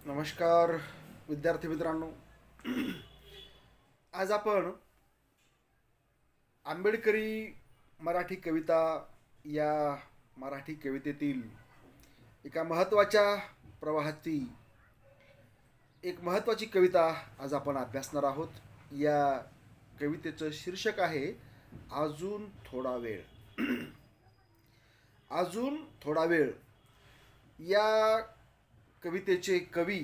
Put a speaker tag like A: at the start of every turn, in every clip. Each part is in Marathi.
A: नमस्कार विद्यार्थी मित्रांनो. आज आपण आंबेडकरी मराठी कविता या मराठी कवितेतील एका महत्त्वाच्या प्रवाहाची एक महत्त्वाची कविता आज आपण अभ्यासणार आहोत. या कवितेचं शीर्षक आहे अजून थोडा वेळ. अजून थोडा वेळ या कवितेचे कवी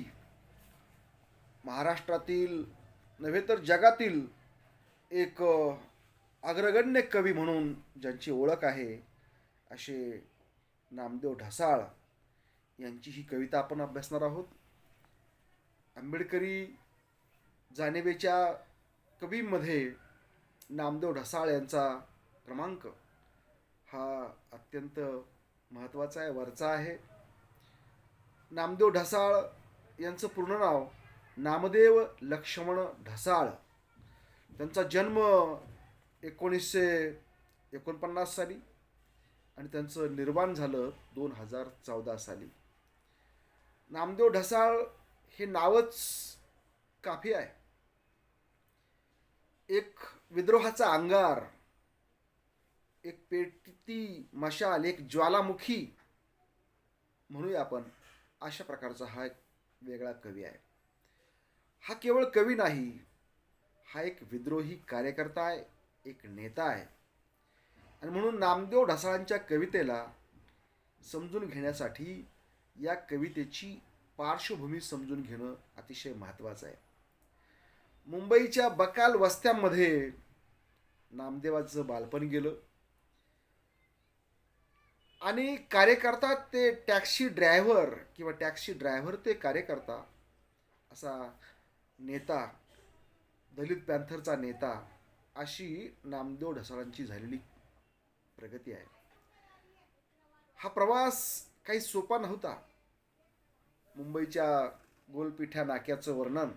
A: महाराष्ट्रातील नव्हे तर जगातील एक अग्रगण्य कवी म्हणून ज्यांची ओळख आहे असे नामदेव ढसाळ यांची ही कविता आपण अभ्यासणार आहोत. आंबेडकरी जाणिवेच्या कवींमध्ये नामदेव ढसाळ यांचा क्रमांक हा अत्यंत महत्त्वाचा आहे, वरचा आहे. नामदेव ढसाळ यांचं पूर्ण नाव नामदेव लक्ष्मण ढसाळ. त्यांचा जन्म 1949 साली आणि त्यांचं निर्वाण झालं 2014 साली. नामदेव ढसाळ हे नावच काफी आहे. एक विद्रोहाचा अंगार, एक पेटती मशाल, एक ज्वालामुखी म्हणूया आपण, अशा प्रकारचा हा एक वेगळा कवी आहे. हा केवळ कवी नाही, हा एक विद्रोही कार्यकर्ता आहे, एक नेता आहे. आणि म्हणून नामदेव ढसाळांच्या कवितेला समजून घेण्यासाठी या कवितेची पार्श्वभूमी समजून घेणं अतिशय महत्त्वाचं आहे. मुंबईच्या बकाल वस्त्यांमध्ये नामदेवाचं बालपण गेलं आणि कार्यकर्ता ते टॅक्सी ड्रायव्हर किंवा टॅक्सी ड्रायव्हर ते कार्यकर्ता असा नेता, दलित पॅन्थरचा नेता, अशी नामदेव ढसाळांची झालेली प्रगती आहे. हा प्रवास काही सोपा नव्हता. मुंबईच्या गोलपिठा नाक्याचं वर्णन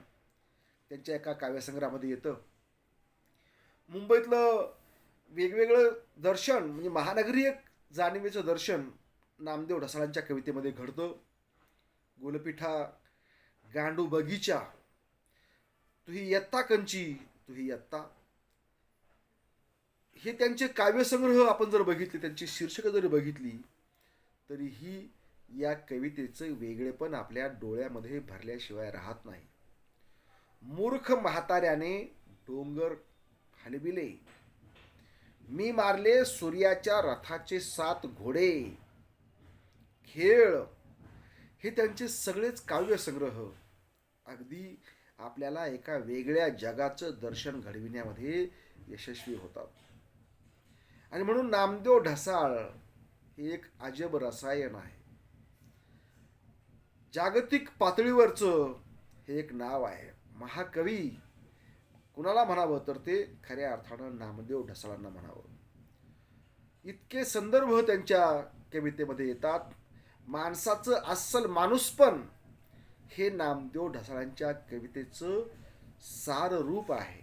A: त्यांच्या एका काव्यसंग्रहामध्ये येतं. मुंबईतलं वेगवेगळं दर्शन म्हणजे महानगरीय जाणिवेचं दर्शन नामदेव ढसाळांच्या कवितेमध्ये घडतं. गोलपिठा, गांडू बगीचा, तुही यत्ता कंची, तुही यत्ता, हे त्यांचे काव्यसंग्रह आपण जर बघितले, त्यांची शीर्षकं जरी बघितली, तरीही या कवितेचं वेगळेपण आपल्या डोळ्यामध्ये भरल्याशिवाय राहत नाही. मूर्ख म्हाताऱ्याने डोंगर हलविले, मी मारले सूर्याच्या रथाचे 7 घोडे, खेळ, हे त्यांचे सगळेच काव्यसंग्रह अगदी आपल्याला एका वेगळ्या जगाचं दर्शन घडविण्यामध्ये यशस्वी होतात. आणि म्हणून नामदेव ढसाळ हे एक अजब रसायन आहे. जागतिक पातळीवरचं हे एक नाव आहे. महाकवी कुणाला म्हणावं तर ते खऱ्या अर्थानं नामदेव ढसाळांना म्हणावं. इतके संदर्भ त्यांच्या कवितेमध्ये येतात. माणसाचं अस्सल माणूसपण हे नामदेव ढसाळांच्या कवितेचं सार रूप आहे.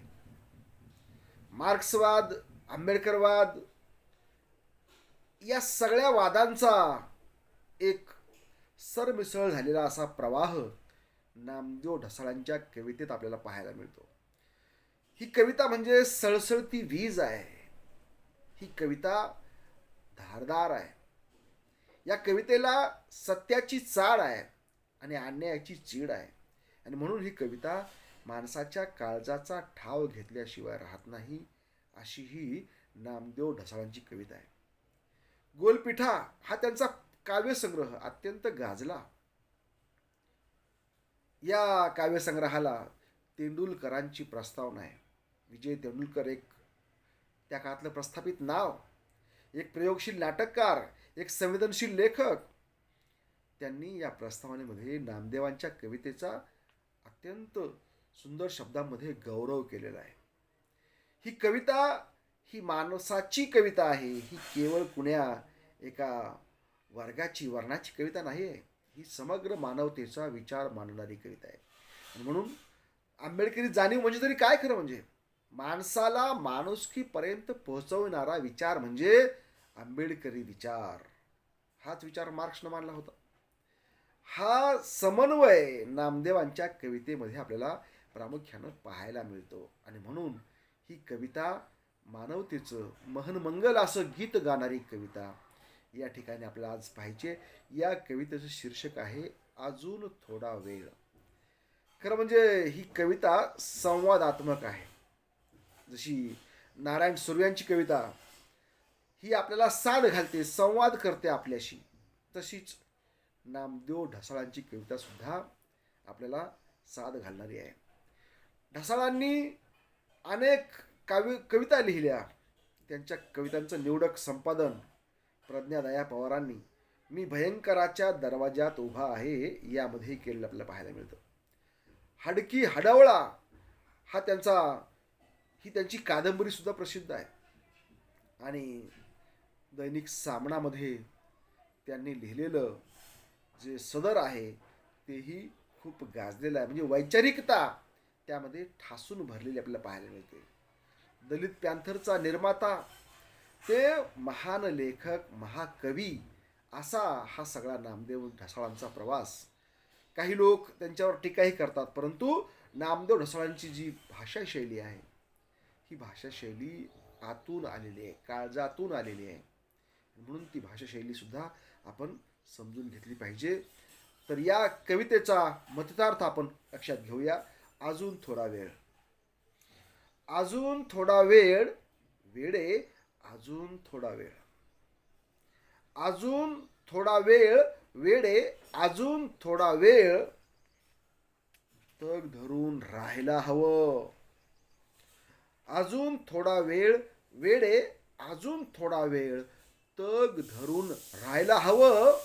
A: मार्क्सवाद, आंबेडकरवाद या सगळ्या वादांचा एक सरमिसळ झालेला असा प्रवाह नामदेव ढसाळांच्या कवितेत आपल्याला पाहायला मिळतो. ही कविता म्हणजे सळसळती वीज आहे. ही कविता धारदार आहे. या कवितेला सत्याची चाळ आहे आणि अन्यायाची चीड आहे. आणि म्हणून ही कविता माणसाच्या काळजाचा ठाव घेतल्याशिवाय राहत नाही, अशी ही नामदेव ढसाळांची कविता आहे. गोलपिठा हा त्यांचा काव्यसंग्रह अत्यंत गाजला. या काव्यसंग्रहाला तेंडुलकरांची प्रस्तावना आहे. विजय तेंडुलकर एक त्या काळातलं प्रस्थापित नाव, एक प्रयोगशील नाटककार, एक संवेदनशील लेखक. त्यांनी या प्रस्तावनेमध्ये नामदेवांच्या कवितेचा अत्यंत सुंदर शब्दांमध्ये गौरव केलेला आहे. ही कविता ही माणसाची कविता आहे. ही केवळ कुण्या एका वर्णाची कविता नाही आहे. ही समग्र मानवतेचा विचार मांडणारी कविता आहे. आणि म्हणून आंबेडकरी जाणीव म्हणजे तरी काय खरं म्हणजे माणसाला माणुसकीपर्यंत पोहोचवणारा विचार म्हणजे आंबेडकरी विचार. हाच विचार मार्क्सनं मांडला होता. हा समन्वय नामदेवांच्या कवितेमध्ये आपल्याला प्रामुख्यानं पाहायला मिळतो. आणि म्हणून ही कविता मानवतेचं महनमंगल असं गीत गाणारी कविता या ठिकाणी आपल्याला आज पाहिजे. या कवितेचं शीर्षक आहे अजून थोडा वेळ. खरं म्हणजे ही कविता संवादात्मक आहे. जशी नारायण सुर्व्यांची कविता ही आपल्याला साद घालते, संवाद करते आपल्याशी, तशीच नामदेव ढसाळांची कविता सुद्धा आपल्याला साद घालणारी आहे. ढसाळांनी अनेक कविता लिहिल्या. त्यांच्या कवितांचं निवडक संपादन प्रज्ञादया पवारांनी मी भयंकराच्या दरवाजात उभा आहे यामध्ये केलेलं आपल्याला पाहायला मिळतं. हडकी हडवळा हा ही त्यांची कादंबरी सुद्धा प्रसिद्ध आहे. आणि दैनिक सामनामध्ये त्यांनी लिहिलेलं जे सदर आहे तेही खूप गाजलेलं आहे. म्हणजे वैचारिकता त्यामध्ये ठासून भरलेली आपल्याला पाहायला मिळते. दलित पॅन्थरचा निर्माता ते महान लेखक, महाकवी असा हा सगळा नामदेव ढसाळांचा प्रवास. काही लोक त्यांच्यावर टीकाही करतात, परंतु नामदेव ढसाळांची जी भाषाशैली आहे ही भाषाशैली आतून आलेली आहे, काळजातून आलेली आहे. म्हणून ती भाषाशैली सुद्धा आपण समजून घेतली पाहिजे. तर या कवितेचा मतितार्थ आपण लक्षात घेऊया. अजून थोडा वेळ. अजून थोडा वेळ वेडे, अजून थोडा वेळ. अजून थोडा वेळ वेडे, अजून थोडा वेळ तग धरून राहायला हवं. अजून थोडा वेळ वेडे, अजून थोडा वेळ तग धरून राहायला हवं.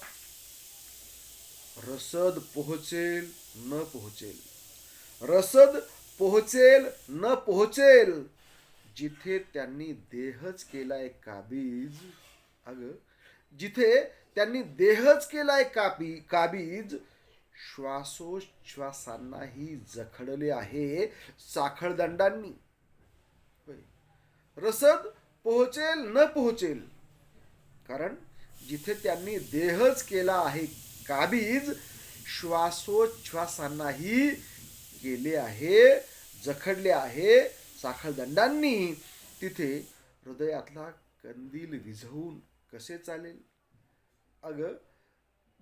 A: रसद पोहोचेल न पोहोचेल, रसद पोहोचेल न पोहोचेल, जिथे त्यांनी देहच केलाय काबीज. अगं, जिथे त्यांनी देहच केलाय काबीज, श्वासोच्छ्वासांनाही जखडले आहे साखळदंडांनी. रसद पोहोचेल न पोहोचेल, कारण जिथे त्यांनी देहच केला आहे काबीज, श्वासोच्छ्वासांनाही केले आहे, जखडले आहे साखळदंडांनी, तिथे हृदयातला कंदील विझवून कसे चालेल. अगं,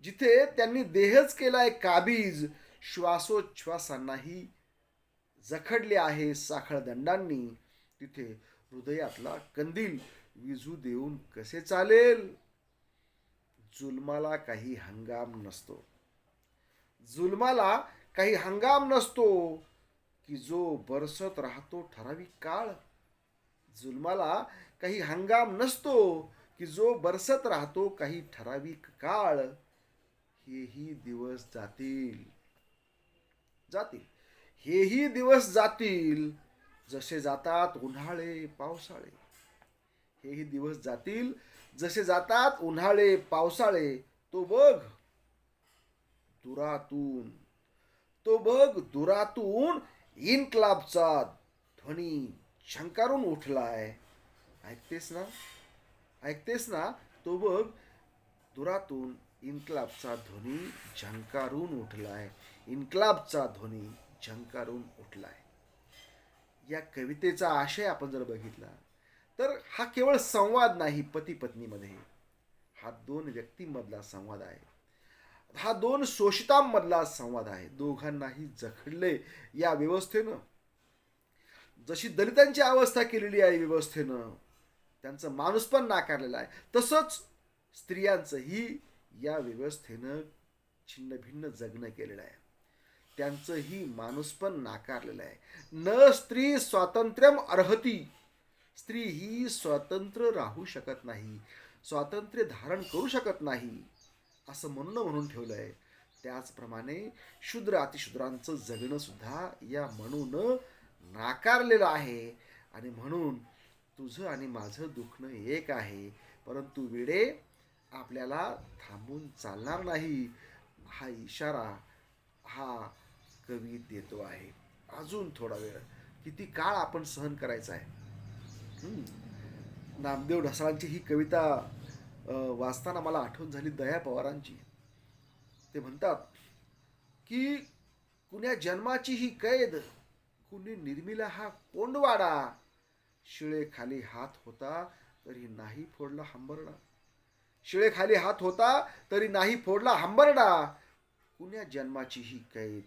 A: जिथे त्यांनी देहच केलाय काबीज, श्वासोच्छ्वासांनाही जखडले आहे साखळदंडांनी, तिथे हृदयातला कंदील विझू देऊन कसे चालेल. जुलमाला काही हंगाम नसतो, जुलमाला काही हंगाम नसतो, की जो बरसत राहतो ठराविक काळ. जुलमाला काही हंगाम नसतो, की जो बरसत राहतो काही ठराविक काळ. हेही दिवस जातील, जातील, हेही दिवस जातील, जसे जातात उन्हाळे पावसाळे. हेही दिवस जातील, जसे जातात उन्हाळे पावसाळे. तो बघ दुरातून, तो बघ दुरातून इन्क्लाबचा ध्वनी झंकारून उठलाय. ऐकतेस ना, ऐकतेस ना, तो बघ दुरातून इन्क्लाबचा ध्वनी झंकारून उठलाय, इन्क्लाबचा ध्वनी झंकारून उठलाय. या कवितेचा आशय आपण जर बघितला तर हा केवळ संवाद नाही पती पत्नीमध्ये, हा दोन व्यक्तींमधला संवाद आहे, हा दोन शोषितांमधला संवाद आहे. दोघांनाही जखडले या व्यवस्थेनं. जशी दलितांची अवस्था केलेली आहे व्यवस्थेनं, त्यांचं माणूसपण नाकारलेलं आहे, तसंच स्त्रियांचंही या व्यवस्थेनं छिन्न भिन्न जगणं केलेलं आहे. त्यांचंही माणूसपण नाकारलेलं आहे. न स्त्री स्वातंत्र्यम अर्हती, स्त्री ही स्वतंत्र राहू शकत नाही, स्वातंत्र्य धारण करू शकत नाही, असं म्हणून ठेवलं आहे. त्याचप्रमाणे शूद्र अतिशूद्रांचं जगणं सुद्धा या म्हणून नाकारलेलं आहे. आणि म्हणून तुझं आणि माझं दुखणं एक आहे, परंतु वेडे आपल्याला थांबून चालणार नाही, हा इशारा हा कवी देतो आहे. अजून थोडा वेळ, किती काळ आपण सहन करायचा आहे. नामदेव ढसाळांची ही कविता वाचताना मला आठवण झाली दया पवारांची. ते म्हणतात की कुण्या जन्माची ही कैद, कुणी निर्मिला हा कोंडवाडा, शिळे खाली हात होता तरी नाही फोडला हंबरडा. शिळे खाली हात होता तरी नाही फोडला हंबरडा, कुण्या जन्माची ही कैद,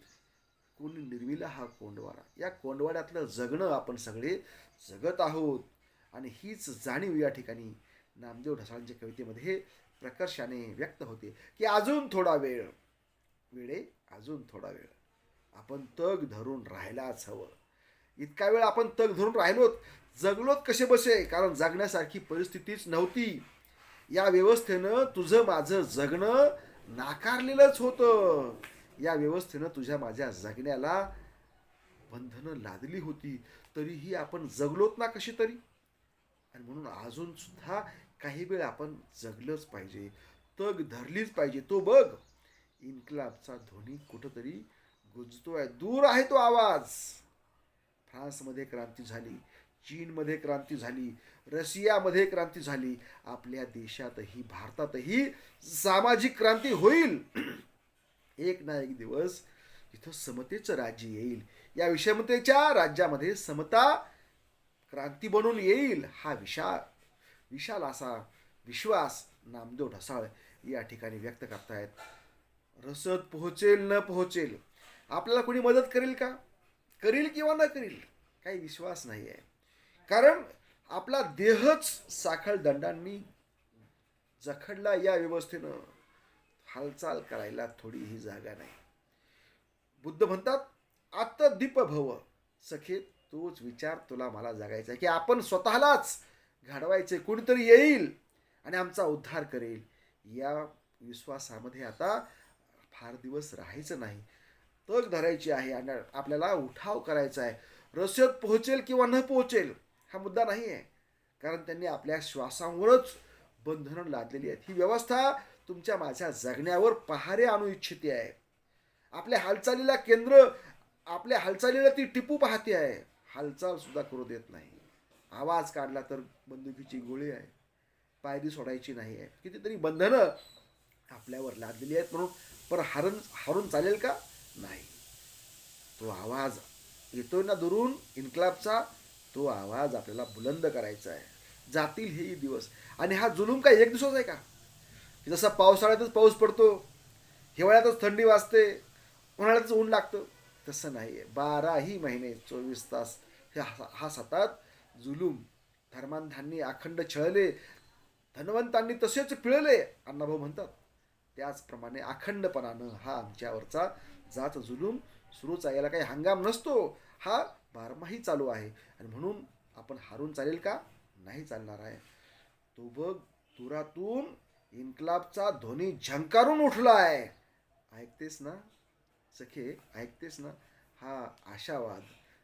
A: कुणी निर्मिला हा कोंडवाडा. या कोंडवाड्यातलं जगणं आपण सगळे जगत आहोत. आणि हीच जाणीव या ठिकाणी नामदेव ढसाळांच्या कवितेमध्ये प्रकर्षाने व्यक्त होते की अजून थोडा वेळ, वेळे अजून थोडा वेळ, आपण तग धरून राहायलाच हवं. इतका वेळ आपण तग धरून राहिलोत, जगलोत कसे बसे, कारण जगण्यासारखी परिस्थितीच नव्हती. या व्यवस्थेनं तुझं माझं जगणं नाकारलेलंच होतं. या व्यवस्थेनं तुझ्या माझ्या जगण्याला बंधनं लादली होती, तरीही आपण जगलोत ना कशी तरी. आणि म्हणून अजून सुद्धा काही वेळ आपण जगलंच पाहिजे, तग धरलीच पाहिजे. तो बघ, इन्कलाबचा ध्वनी कुठंतरी गुंजतोय, दूर आहे तो आवाज. फ्रान्समध्ये क्रांती झाली, चीनमध्ये क्रांती झाली, रशियामध्ये क्रांती झाली, आपल्या देशातही भारतातही सामाजिक क्रांती होईल. एक ना एक दिवस इथं समतेचं राज्य येईल. या विषमतेच्या राज्यामध्ये समता क्रांती बनून येईल, हा विशाल असा विश्वास नामदेव ढसाळ या ठिकाणी व्यक्त करतायत. रसद पोहोचेल न पोहोचेल, आपल्याला कोणी मदत करेल का, करील किंवा न करील, काही विश्वास नाही आहे. कारण आपला देहच साखळ दंडांनी जखडला. या व्यवस्थेनं हालचाल करायला थोडीही जागा नाही. बुद्ध म्हणतात, आत्मदीप भव सखे, तोच विचार तुला मला जगायचा, की आपण स्वतःलाच घडवायचे, कोणीतरी येईल आणि आमचा उद्धार करेल. या विश्वासामध्ये आता फार दिवस राहायचं नाही, तग धरायची आहे आणि आपल्याला उठाव करायचा आहे. रसद पोहोचेल किंवा न पोहोचेल हा मुद्दा नाही आहे, कारण त्यांनी आपल्या श्वासावरच बंधनं लादलेली आहेत. ही व्यवस्था तुमच्या माझ्या जगण्यावर पहारे आणू इच्छिते आहे. आपल्या हालचालीला केंद्र, आपल्या हालचालीला ती टिपू पाहते आहे, हालचाल सुद्धा करू देत नाही. आवाज काढला तर बंदुकीची गोळी आहे, पायरी सोडायची नाही आहे. कितीतरी बंधनं आपल्यावर लादलेली आहेत, म्हणून पण हारून चालेल का, नाही. तो आवाज येतोय ना दुरून इन्कलाबचा, तो आवाज आपल्याला बुलंद करायचा आहे. जातील हेही दिवस. आणि हा जुलूम काय एक दिवसाच आहे का, की जसा पावसाळ्यातच पाऊस पडतो, हिवाळ्यातच थंडी वाजते, उन्हाळ्यातच ऊन लागतं, तसं नाही आहे. 12ही महिने 24 तास हा सतत जुलूम. धर्मांधांनी अखंड छळले, धनवंतांनी तसेच पिळले, अण्णाभाऊ म्हणतात. त्याचप्रमाणे अखंडपणानं हा आमच्यावरचा जात जुलूम सुरूच आहे. याला काही हंगाम नसतो, हा बारमाही चालू आहे. आणि म्हणून आपण हारून चालेल का, नाही चालणार आहे. तो बघ, दुरातून इन्कलाबचा ध्वनी झंकारून उठला आहे. ऐकतेस ना सखे, ऐकतेस ना. हा आशावाद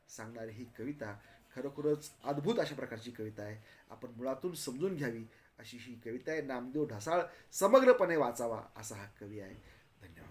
A: सांगणारी ही कविता खरोखरच अद्भुत अशा प्रकारची कविता आहे. आपण मुळातून समजून घ्यावी अशी ही कविता आहे. नामदेव ढसाळ समग्रपणे वाचावा असा हा कवी आहे. धन्यवाद.